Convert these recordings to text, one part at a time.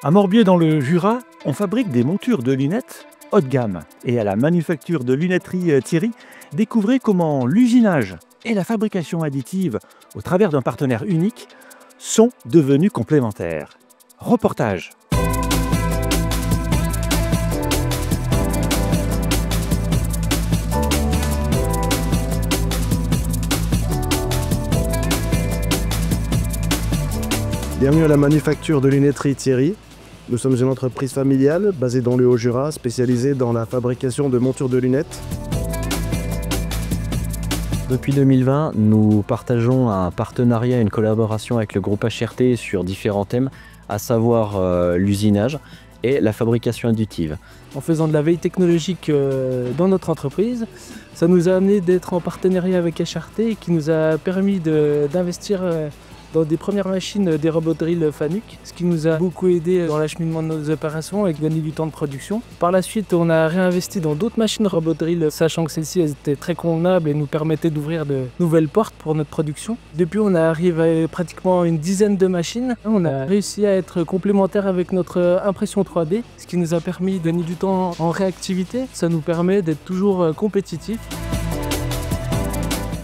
À Morbier, dans le Jura, on fabrique des montures de lunettes haut de gamme. Et à la manufacture de lunetterie Thierry, découvrez comment l'usinage et la fabrication additive, au travers d'un partenaire unique, sont devenus complémentaires. Reportage. Bienvenue à la manufacture de lunetterie Thierry. Nous sommes une entreprise familiale basée dans le Haut-Jura, spécialisée dans la fabrication de montures de lunettes. Depuis 2020, nous partageons un partenariat et une collaboration avec le groupe HRT sur différents thèmes, à savoir l'usinage et la fabrication additive. En faisant de la veille technologique dans notre entreprise, ça nous a amené d'être en partenariat avec HRT qui nous a permis d'investir dans des premières machines des robots drill Fanuc, ce qui nous a beaucoup aidé dans l'acheminement de nos opérations et gagner du temps de production. Par la suite, on a réinvesti dans d'autres machines robot drill, sachant que celles-ci étaient très convenables et nous permettaient d'ouvrir de nouvelles portes pour notre production. Depuis, on arrive à pratiquement une dizaine de machines. On a réussi à être complémentaire avec notre impression 3D, ce qui nous a permis de gagner du temps en réactivité. Ça nous permet d'être toujours compétitifs.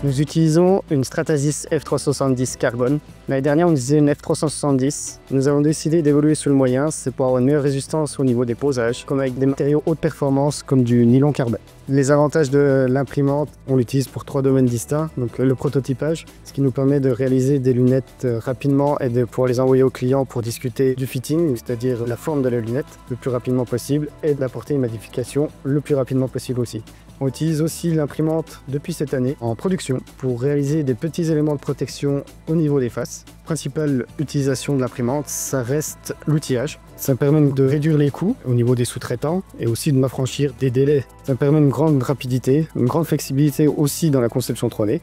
Nous utilisons une Stratasys F370 carbone. L'année dernière, on utilisait une F370. Nous avons décidé d'évoluer sur le moyen, c'est pour avoir une meilleure résistance au niveau des posages, comme avec des matériaux haute performance comme du nylon carbone. Les avantages de l'imprimante, on l'utilise pour 3 domaines distincts. Donc le prototypage, ce qui nous permet de réaliser des lunettes rapidement et de pouvoir les envoyer aux clients pour discuter du fitting, c'est-à-dire la forme de la lunette, le plus rapidement possible et d'apporter une modification le plus rapidement possible aussi. On utilise aussi l'imprimante depuis cette année en production pour réaliser des petits éléments de protection au niveau des faces. Principale utilisation de l'imprimante, ça reste l'outillage. Ça permet de réduire les coûts au niveau des sous-traitants et aussi de m'affranchir des délais. Ça permet une grande rapidité, une grande flexibilité aussi dans la conception 3D.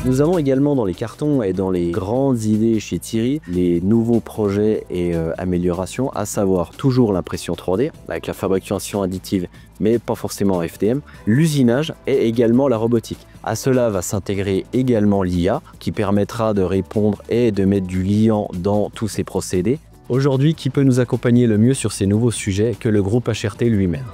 Nous avons également dans les cartons et dans les grandes idées chez Thierry les nouveaux projets et améliorations, à savoir toujours l'impression 3D avec la fabrication additive mais pas forcément FDM, l'usinage et également la robotique. À cela va s'intégrer également l'IA qui permettra de répondre et de mettre du liant dans tous ces procédés. Aujourd'hui, qui peut nous accompagner le mieux sur ces nouveaux sujets que le groupe HRT lui-même?